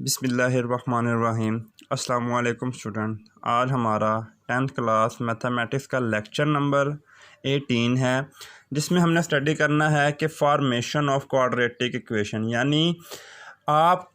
बिस्मिल्लाहिर्रहमानिर्रहीम। अस्सलाम वालेकुम स्टूडेंट। आज हमारा 10th क्लास मैथमेटिक्स का लेक्चर नंबर 18 है, जिसमें हमने स्टडी करना है कि फॉर्मेशन ऑफ क्वाड्रेटिक इक्वेशन, यानी आप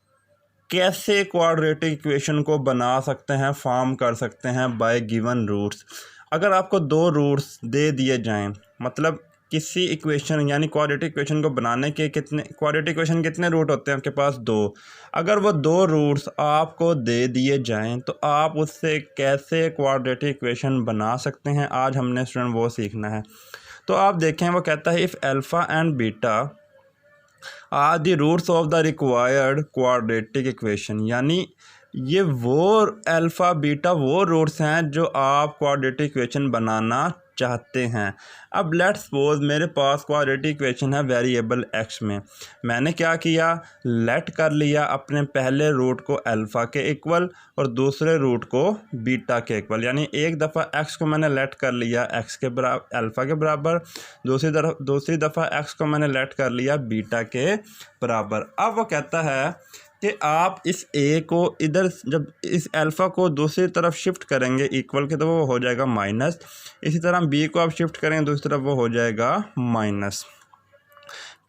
कैसे क्वाड्रेटिक इक्वेशन को बना सकते हैं, फॉर्म कर सकते हैं बाय गिवन रूट्स। अगर आपको दो रूट्स दे दिए जाएं, मतलब किसी इक्वेशन यानी क्वाड्रेटिक इक्वेशन को बनाने के क्वाड्रेटिक इक्वेशन कितने रूट होते हैं आपके पास? दो। अगर वो दो रूट्स आपको दे दिए जाएं तो आप उससे कैसे क्वाड्रेटिक इक्वेशन बना सकते हैं, आज हमने स्टूडेंट वो सीखना है। तो आप देखें, वो कहता है if alpha and beta are the roots of the required quadratic equation, यानी ये वो अल्फ़ा बीटा वो रूट्स हैं जो आप क्वाड्रेटिक इक्वेशन बनाना चाहते हैं। अब लेट्स सपोज मेरे पास क्वाड्रेटिक इक्वेशन है वेरिएबल एक्स में। मैंने क्या किया, लेट कर लिया अपने पहले रूट को अल्फ़ा के इक्वल और दूसरे रूट को बीटा के इक्वल, यानी एक दफ़ा एक्स को मैंने लेट कर लिया एक्स के बराबर अल्फ़ा के बराबर, दूसरी दफ़ा एक्स को मैंने लेट कर लिया बीटा के बराबर। अब वो कहता है कि आप इस ए को इधर, जब इस अल्फ़ा को दूसरी तरफ शिफ्ट करेंगे इक्वल के, तो वो हो जाएगा माइनस। इसी तरह बी को आप शिफ्ट करेंगे दूसरी तरफ, वो हो जाएगा माइनस।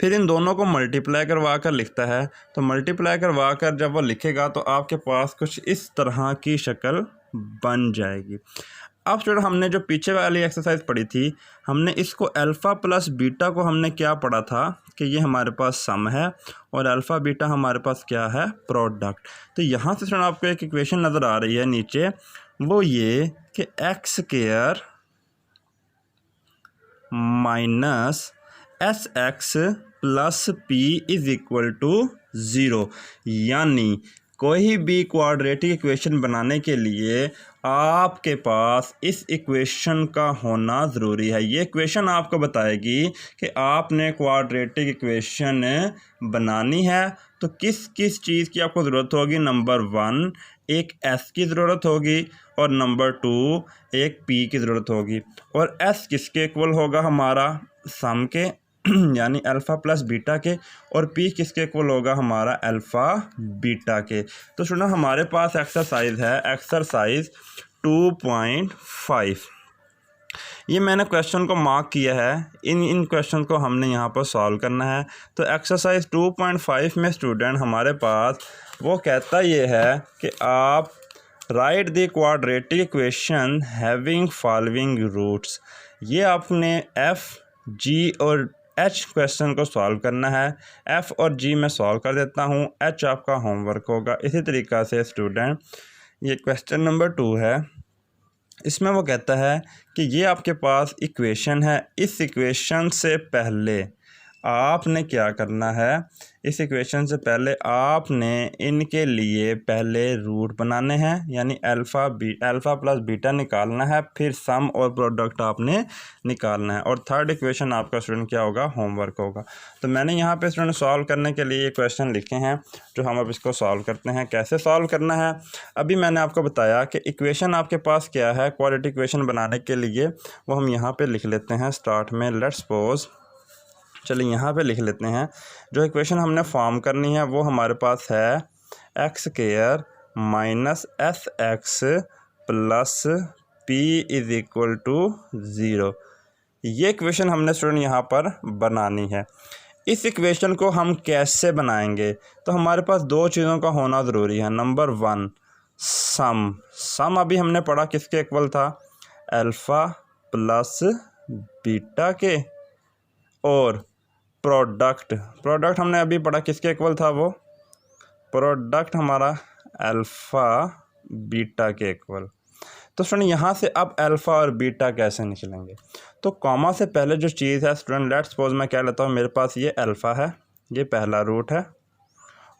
फिर इन दोनों को मल्टीप्लाई करवा कर लिखता है, तो मल्टीप्लाई करवा कर जब वो लिखेगा तो आपके पास कुछ इस तरह की शक्ल बन जाएगी। अब स्टूडेंट, हमने जो पीछे वाली एक्सरसाइज पढ़ी थी, हमने इसको अल्फ़ा प्लस बीटा को हमने क्या पढ़ा था कि ये हमारे पास सम है और अल्फ़ा बीटा हमारे पास क्या है, प्रोडक्ट। तो यहाँ से स्टूडेंट आपको एक इक्वेशन नज़र आ रही है नीचे, वो ये कि x square minus s x plus p is equal to zero. यानी कोई भी क्वाड्रेटिक इक्वेशन बनाने के लिए आपके पास इस इक्वेशन का होना ज़रूरी है। ये इक्वेशन आपको बताएगी कि आपने क्वाड्रेटिक इक्वेशन बनानी है तो किस किस चीज़ की आपको ज़रूरत होगी। नंबर 1 एक एस की ज़रूरत होगी और नंबर 2 एक पी की ज़रूरत होगी। और एस किसके इक्वल होगा, हमारा सम के यानी अल्फ़ा प्लस बीटा के, और पी किसके इक्वल होगा, हमारा अल्फ़ा बीटा के। तो सुना, हमारे पास एक्सरसाइज है एक्सरसाइज 2.5। ये मैंने क्वेश्चन को मार्क किया है, इन क्वेश्चन को हमने यहाँ पर सॉल्व करना है। तो एक्सरसाइज 2.5 में स्टूडेंट हमारे पास वो कहता ये है कि आप write the quadratic equation having following roots. ये आपने एफ जी और एच क्वेश्चन को सॉल्व करना है। एफ़ और जी मैं सॉल्व कर देता हूँ, एच आपका होमवर्क होगा। इसी तरीक़ा से स्टूडेंट ये क्वेश्चन नंबर 2 है, इसमें वो कहता है कि ये आपके पास इक्वेशन है। इस इक्वेशन से पहले आपने क्या करना है, इस इक्वेशन से पहले आपने इनके लिए पहले रूट बनाने हैं, यानी अल्फ़ा प्लस बीटा निकालना है, फिर सम और प्रोडक्ट आपने निकालना है। और थर्ड इक्वेशन आपका स्टूडेंट क्या होगा, होमवर्क होगा। तो मैंने यहाँ पे स्टूडेंट सॉल्व करने के लिए ये क्वेश्चन लिखे हैं, जो हम अब इसको सॉल्व करते हैं। कैसे सॉल्व करना है, अभी मैंने आपको बताया कि इक्वेशन आपके पास क्या है क्वाड्रेटिक इक्वेशन बनाने के लिए, वो हम यहाँ पर लिख लेते हैं स्टार्ट में। लेट्स सपोज, चलिए यहाँ पे लिख लेते हैं, जो इक्वेशन हमने फॉर्म करनी है वो हमारे पास है x square minus s x plus p is equal to zero. ये इक्वेशन हमने स्टूडेंट यहाँ पर बनानी है। इस इक्वेशन को हम कैसे बनाएंगे, तो हमारे पास दो चीज़ों का होना ज़रूरी है। नंबर 1 सम अभी हमने पढ़ा किसके इक्वल था, अल्फ़ा प्लस बीटा के, और प्रोडक्ट हमने अभी पढ़ा किसके इक्वल था, वो प्रोडक्ट हमारा अल्फ़ा बीटा के इक्वल। तो स्टूडेंट यहाँ से अब अल्फ़ा और बीटा कैसे निकलेंगे, तो कॉमा से पहले जो चीज़ है स्टूडेंट, लेट्स सपोज मैं क्या लेता हूँ, मेरे पास ये अल्फ़ा है, ये पहला रूट है,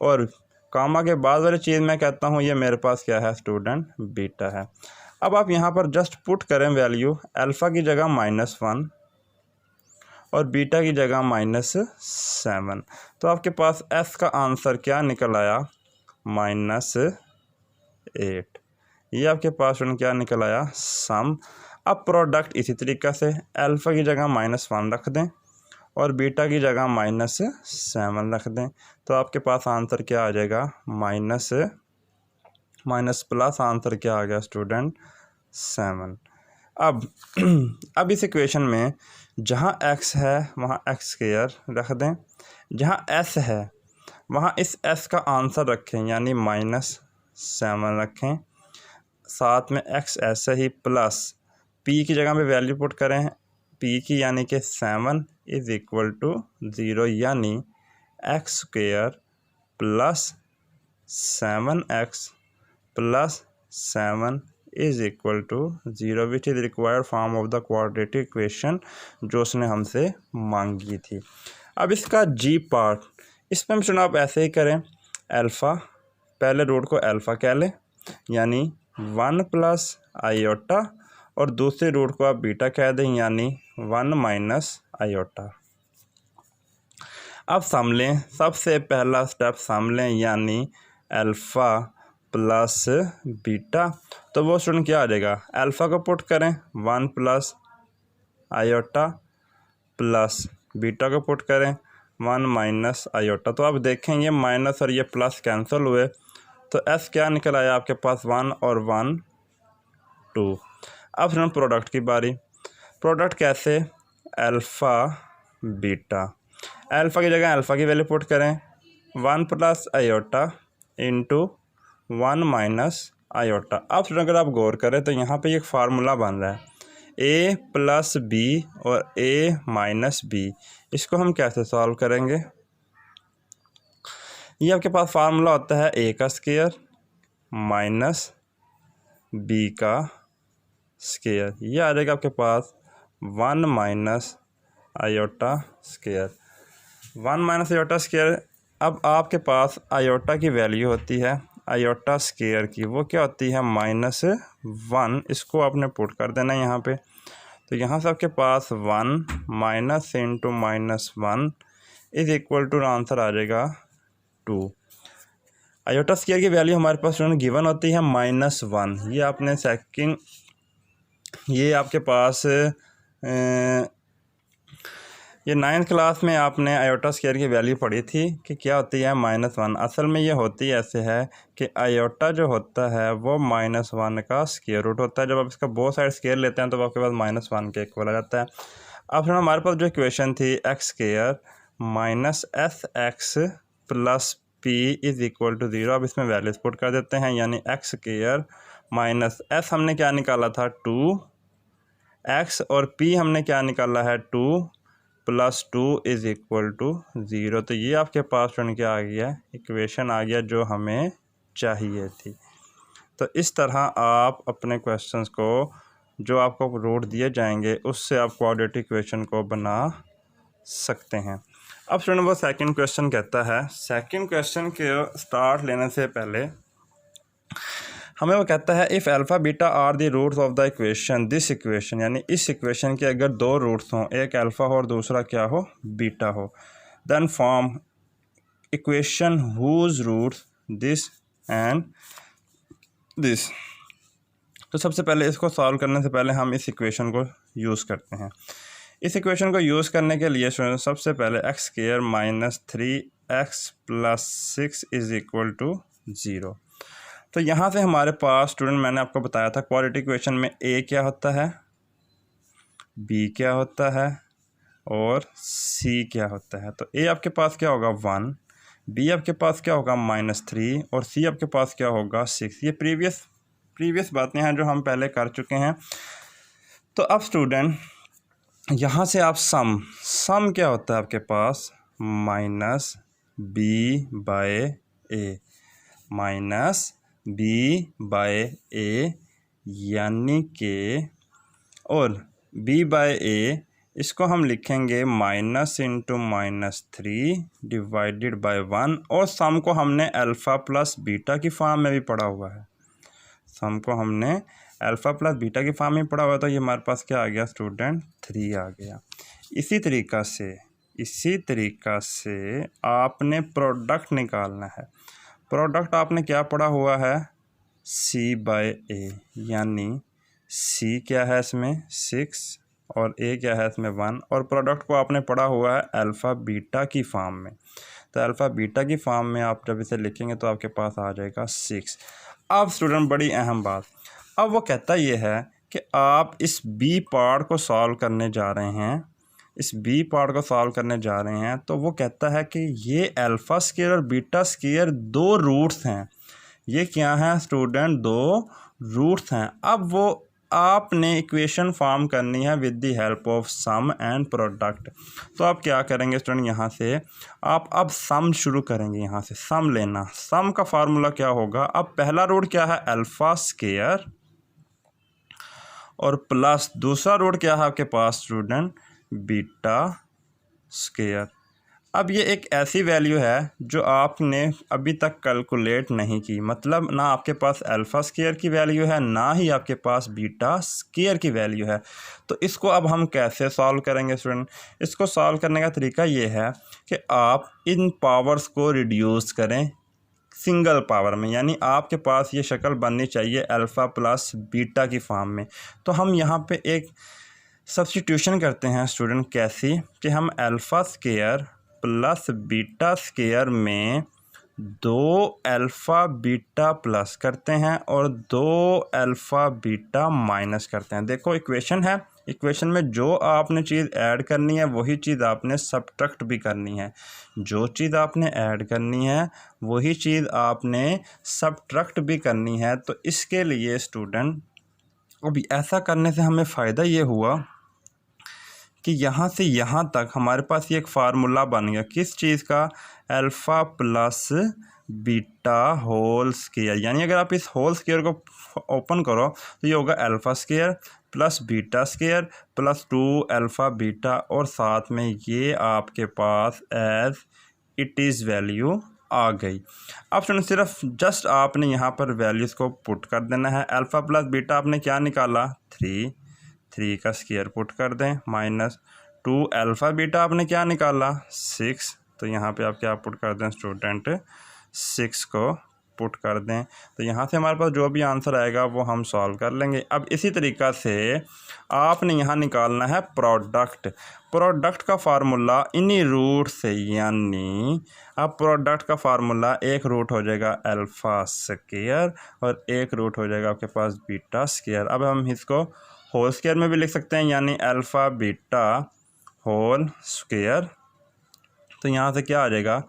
और कॉमा के बाद वाली चीज़ मैं कहता हूँ ये मेरे पास क्या है स्टूडेंट, बीटा है। अब आप यहाँ पर जस्ट पुट करें वैल्यू, अल्फ़ा की जगह -1 और बीटा की जगह -7, तो आपके पास एस का आंसर क्या निकल आया, -8। ये आपके पास क्या निकल आया, सम। अब प्रोडक्ट इसी तरीक़े से अल्फ़ा की जगह -1 रख दें और बीटा की जगह -7 रख दें, तो आपके पास आंसर क्या आ जाएगा, माइनस प्लस आंसर क्या आ गया स्टूडेंट, 7। अब इस इक्वेशन में जहाँ x है वहाँ x² रख दें, जहाँ s है वहाँ इस s का आंसर रखें यानी -7 रखें, साथ में x ऐसे ही प्लस p की जगह पे वैल्यू पुट करें p की, यानी कि 7 = 0, यानी x² + 7x + 7 = 0, which is required form of the quadratic equation जो उसने हमसे मांगी थी। अब इसका जी पार्ट, इसमें हम सुना आप ऐसे ही करें, अल्फ़ा पहले रूट को अल्फ़ा कह लें यानी 1 + आयोटा, और दूसरे रूट को आप बीटा कह दें यानी 1 - आयोटा। अब सम लें, सबसे पहला स्टेप सम लें यानी अल्फ़ा प्लस बीटा, तो वो स्टूडेंट क्या आ जाएगा, अल्फ़ा को पुट करें 1 + आयोटा प्लस बीटा को पुट करें 1 - आयोटा। तो आप देखें ये माइनस और ये प्लस कैंसिल हुए, तो एस क्या निकल आया आपके पास, 1 और 1 2। अब स्टूडेंट प्रोडक्ट की बारी, प्रोडक्ट कैसे, अल्फ़ा बीटा, अल्फ़ा की जगह अल्फ़ा की वैल्यू पुट करें 1 + आयोटा इंटू 1 - आयोटा। अब स्टूडेंट अगर आप गौर करें तो यहाँ पे एक फार्मूला बन रहा है a + b और a - b, इसको हम कैसे सॉल्व करेंगे, ये आपके पास फार्मूला होता है a का स्क्वायर माइनस b का स्क्वायर, ये आ जाएगा आपके पास 1 - आयोटा स्क्वायर, 1 - आयोटा स्क्वायर। अब आपके पास आयोटा की वैल्यू होती है आयोटा स्क्वायर की, वो क्या होती है -1, इसको आपने पुट कर देना यहाँ पे, तो यहाँ से आपके पास 1 माइनस इंटू -1 = आंसर आ जाएगा 2। आयोटा स्क्वायर की वैल्यू हमारे पास गिवन होती है -1, ये आपने सेकंड, ये आपके पास ये 9th क्लास में आपने आयोटा स्क्वायर की वैल्यू पढ़ी थी कि क्या होती है -1। असल में ये होती ऐसे है कि आयोटा जो होता है वो -1 का स्क्वायर रूट होता है, जब आप इसका बोथ साइड स्क्वायर लेते हैं तो आपके पास -1 के इक्वल आ जाता है। अब फिर हमारे पास जो इक्वेशन थी x² - sx + p = 0, अब इसमें वैल्यूज पुट कर देते हैं यानी x² - s हमने क्या निकाला था 2x, और p हमने क्या निकाला है 2 + 2 = 0, तो ये आपके पास क्या आ गया, इक्वेशन आ गया जो हमें चाहिए थी। तो इस तरह आप अपने क्वेश्चंस को जो आपको रूट दिए जाएंगे उससे आप क्वाड्रेटिक इक्वेशन को बना सकते हैं। अब स्टूडेंट वो सेकंड क्वेश्चन कहता है, सेकंड क्वेश्चन के स्टार्ट लेने से पहले हमें वो कहता है if alpha beta are the roots of the equation, this equation, यानी इस इक्वेशन के अगर दो रूट्स हों, एक अल्फ़ा हो और दूसरा क्या हो, बीटा हो, then form equation whose roots this and this. तो सबसे पहले इसको सॉल्व करने से पहले हम इस इक्वेशन को यूज़ करते हैं। इस इक्वेशन को यूज़ करने के लिए सबसे पहले x² - 3x + 6 = 0। तो यहाँ से हमारे पास स्टूडेंट, मैंने आपको बताया था क्वाड्रेटिक इक्वेशन में a क्या होता है, b क्या होता है और c क्या होता है। तो a आपके पास क्या होगा 1, b आपके पास क्या होगा -3 और c आपके पास क्या होगा 6। ये प्रीवियस बातें हैं जो हम पहले कर चुके हैं। तो अब स्टूडेंट यहाँ से आप सम क्या होता है आपके पास -b/a यानी कि, और b/a इसको हम लिखेंगे -3 / 1, और सम को हमने अल्फ़ा प्लस बीटा की फॉर्म में भी पढ़ा हुआ है, सम को हमने अल्फ़ा प्लस बीटा की फॉर्म में पढ़ा हुआ है, तो ये हमारे पास क्या आ गया स्टूडेंट 3 आ गया। इसी तरीक़ा से आपने प्रोडक्ट निकालना है। प्रोडक्ट आपने क्या पढ़ा हुआ है c/a, यानी c क्या है इसमें 6 और ए क्या है इसमें 1, और प्रोडक्ट को आपने पढ़ा हुआ है अल्फ़ा बीटा की फॉर्म में। तो अल्फ़ा बीटा की फॉर्म में आप जब इसे लिखेंगे तो आपके पास आ जाएगा 6। अब स्टूडेंट बड़ी अहम बात, अब वो कहता ये है कि आप इस बी पार्ट को सॉल्व करने जा रहे हैं, इस बी पार्ट को सॉल्व करने जा रहे हैं। तो वो कहता है कि ये अल्फ़ा स्क्वायर और बीटा स्क्वायर दो रूट्स हैं। ये क्या है स्टूडेंट? दो रूट्स हैं। अब वो आपने इक्वेशन फॉर्म करनी है with the help of sum and product. तो आप क्या करेंगे स्टूडेंट, यहाँ से आप अब सम शुरू करेंगे, यहाँ से सम लेना। सम का फार्मूला क्या होगा? अब पहला रूट क्या है? अल्फ़ा स्क्वायर, और प्लस दूसरा रूट क्या है आपके पास स्टूडेंट? Beta square. अब ये एक ऐसी वैल्यू है जो आपने अभी तक कैलकुलेट नहीं की, मतलब ना आपके पास अल्फ़ा स्क्वायर की वैल्यू है, ना ही आपके पास बीटा स्क्वायर की वैल्यू है। तो इसको अब हम कैसे सॉल्व करेंगे स्टूडेंट? इसको सॉल्व करने का तरीका ये है कि आप इन पावर्स को रिड्यूस करें सिंगल पावर में, यानी आपके पास ये शक्ल बननी चाहिए अल्फ़ा प्लस बीटा की फॉर्म में। तो हम यहाँ पे एक सब्स्टिट्यूशन करते हैं स्टूडेंट, कैसी कि हम alpha square plus beta square में 2 अल्फ़ा बीटा प्लस करते हैं और 2 अल्फ़ा बीटा माइनस करते हैं। देखो इक्वेशन है, इक्वेशन में जो आपने चीज़ ऐड करनी है वही चीज़ आपने सब्ट्रैक्ट भी करनी है। जो चीज़ आपने ऐड करनी है वही चीज़ आपने सब्ट्रैक्ट भी करनी है। तो इसके लिए स्टूडेंट अब ऐसा करने से हमें फ़ायदा ये हुआ कि यहाँ से यहाँ तक हमारे पास ये एक फार्मूला बन गया। किस चीज़ का? Alpha plus beta whole square. यानी अगर आप इस होल स्क्वायर को ओपन करो तो ये होगा alpha square plus beta square plus 2 alpha beta, और साथ में ये आपके पास एज इट इज़ वैल्यू आ गई। अब सुनो, सिर्फ जस्ट आपने यहाँ पर वैल्यूज़ को पुट कर देना है। अल्फ़ा प्लस बीटा आपने क्या निकाला? 3 का स्क्वायर पुट कर दें, माइनस 2 अल्फ़ा बीटा आपने क्या निकाला? 6। तो यहाँ पे आप क्या पुट कर दें स्टूडेंट? 6 को पुट कर दें। तो यहाँ से हमारे पास जो भी आंसर आएगा वो हम सॉल्व कर लेंगे। अब इसी तरीक़ा से आपने यहाँ निकालना है प्रोडक्ट। प्रोडक्ट का फार्मूला इन्हीं रूट से, यानी अब प्रोडक्ट का फार्मूला एक रूट हो जाएगा अल्फ़ा स्क्वायर और एक रूट हो जाएगा आपके पास बीटा स्क्वायर। अब हम इसको होल स्क्वायर में भी लिख सकते हैं, यानी अल्फ़ा बीटा होल स्क्वायर। तो यहाँ से क्या आ जाएगा?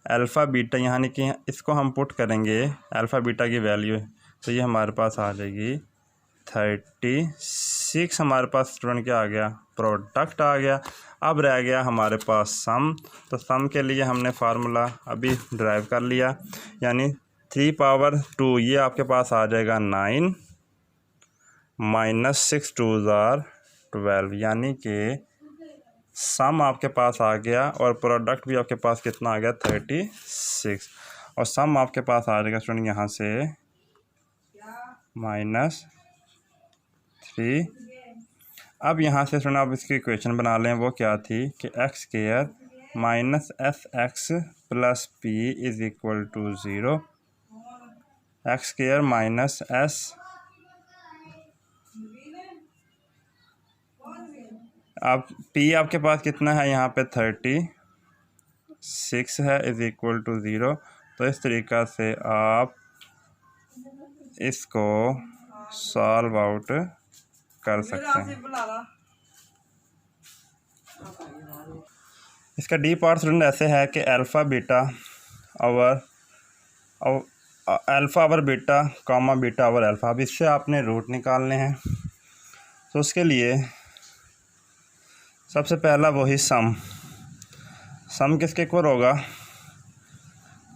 अल्फ़ा बीटा, यानी कि इसको हम पुट करेंगे अल्फ़ा बीटा की वैल्यू, तो ये हमारे पास आ जाएगी 36। हमारे पास स्टूडेंट क्या आ गया? प्रोडक्ट आ गया। अब रह गया हमारे पास सम। तो सम के लिए हमने फार्मूला अभी ड्राइव कर लिया, यानी 3 पावर 2 ये आपके पास आ जाएगा 9 माइनस 6 2 ज़ार 12, यानी कि सम आपके पास आ गया और प्रोडक्ट भी आपके पास कितना आ गया? 36। और सम आपके पास आ जाएगा स्टूडेंट यहाँ से -3। अब यहाँ से स्टूडेंट आप इसकी इक्वेशन बना लें, वो क्या थी कि x square minus s x plus p is equal to 0। X square minus s, अब पी आपके पास कितना है यहाँ पे? 36 है, इज़ इक्वल टू 0। तो इस तरीक़ा से आप इसको सॉल्व आउट कर सकते हैं। इसका डी पार्ट स्टूडेंट ऐसे है कि alpha beta over alpha over beta comma beta over alpha. अब इससे आपने रूट निकालने हैं। तो उसके लिए सबसे पहला वही सम किसके इक्वल होगा?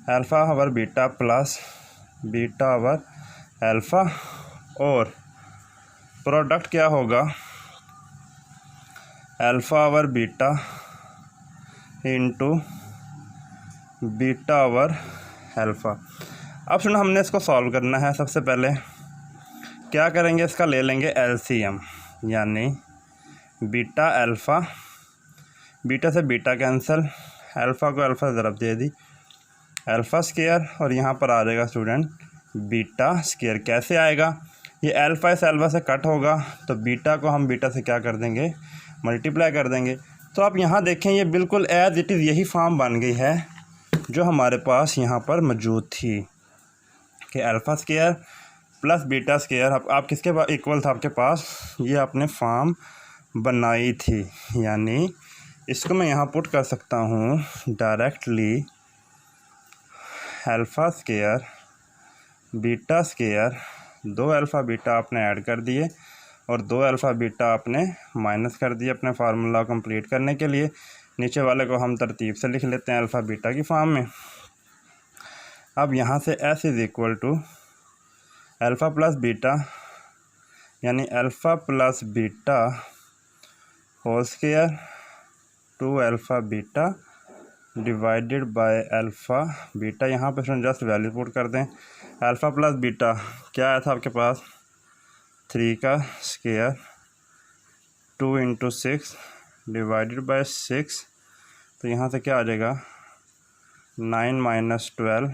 Alpha over beta plus beta over alpha, और प्रोडक्ट क्या होगा? Alpha over beta into beta over alpha. अब सुनो, हमने इसको सॉल्व करना है। सबसे पहले क्या करेंगे? इसका ले लेंगे एलसीएम, यानी बीटा अल्फ़ा, बीटा से बीटा कैंसिल, अल्फ़ा को अल्फ़ा ज़रब दे दी, अल्फ़ा स्क्वायर, और यहाँ पर आ जाएगा स्टूडेंट बीटा स्क्वायर। कैसे आएगा? ये अल्फ़ा इस अल्फ़ा से कट होगा तो बीटा को हम बीटा से क्या कर देंगे, मल्टीप्लाई कर देंगे। तो आप यहाँ देखें ये बिल्कुल एज इट इज़ यही फॉर्म बन गई है जो हमारे पास यहाँ पर मौजूद थी कि alpha square plus beta square आप किसके पास इक्वल था आपके पास, ये आपने फॉर्म बनाई थी। यानी इसको मैं यहाँ पुट कर सकता हूँ directly alpha square beta square, 2 alpha beta आपने ऐड कर दिए और 2 अल्फ़ा बीटा आपने माइनस कर दिए अपने फार्मूला कंप्लीट करने के लिए। नीचे वाले को हम तरतीब से लिख लेते हैं अल्फ़ा बीटा की फॉर्म में। अब यहाँ से s is equal to alpha plus beta यानी alpha plus beta whole square 2 alpha beta divided by alpha beta. यहाँ पे जस्ट वैल्यू पुट कर दें। अल्फ़ा प्लस बीटा क्या आया था आपके पास, 3 का स्क्वायर 2 इंटू 6 डिवाइडेड बाय 6, तो यहाँ से क्या आ जाएगा 9 minus 12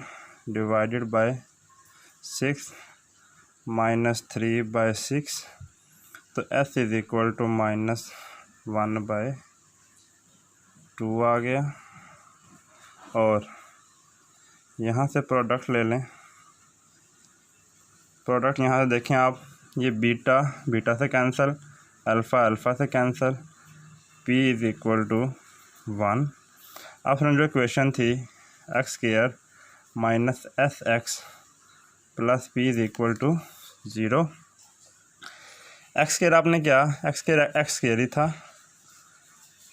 divided by 6 minus 3 by 6, तो s इज़ इक्वल टू -1/2 आ गया। और यहाँ से प्रोडक्ट ले लें, प्रोडक्ट यहाँ से देखें आप, ये बीटा बीटा से कैंसिल, अल्फ़ा अल्फ़ा से cancel, p is equal to 1। अब फ्रेंड जो इक्वेशन थी x square minus s x plus p is equal to 0। X square आपने क्या, एक्स स्क्वायर ही था,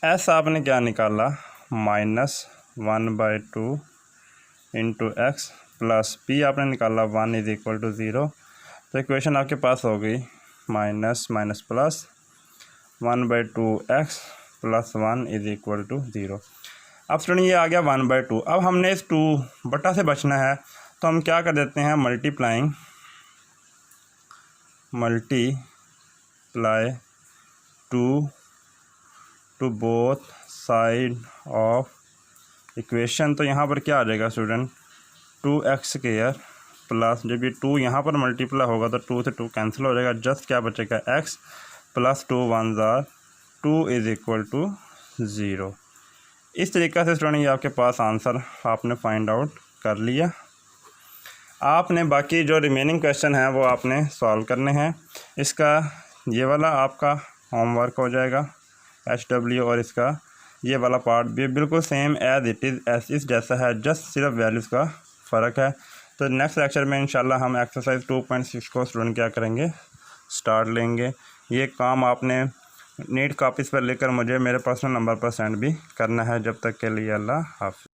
एस आपने क्या निकाला -1/2 इंटू एक्स प्लस पी आपने निकाला 1 इज़ इक्वल टू 0। तो इक्वेशन आपके पास हो गई minus minus plus 1/2x plus 1 is equal to 0। अब स्टूडेंट ये आ गया 1/2। अब हमने इस 2 बटा से बचना है तो हम क्या कर देते हैं, multiply 2 to both side of equation. तो यहाँ पर क्या आ जाएगा स्टूडेंट, 2x स्क्वायर प्लस, जब ये 2 यहाँ पर मल्टीप्लाई होगा तो 2 से 2 कैंसिल हो जाएगा, जस्ट क्या बचेगा x प्लस 2 1 ज़ार 2 इज़ इक्वल टू 0। इस तरीक़े से स्टूडेंट ये आपके पास आंसर आपने फाइंड आउट कर लिया। आपने बाकी जो रिमेनिंग क्वेश्चन हैं वो आपने सॉल्व करने हैं। इसका ये वाला आपका होमवर्क हो जाएगा HW, और इसका ये वाला पार्ट भी बिल्कुल सेम एज इट इज़ जैसा है, जस्ट सिर्फ वैल्यूज़ का फ़र्क है। तो नेक्स्ट लेक्चर में इंशाल्लाह हम एक्सरसाइज 2.6 को स्टूडेंट क्या करेंगे, स्टार्ट लेंगे। ये काम आपने नीट कॉपीज़ पर लेकर मुझे मेरे पर्सनल नंबर पर सेंड भी करना है। जब तक के लिए अल्लाह हाफ़िज़।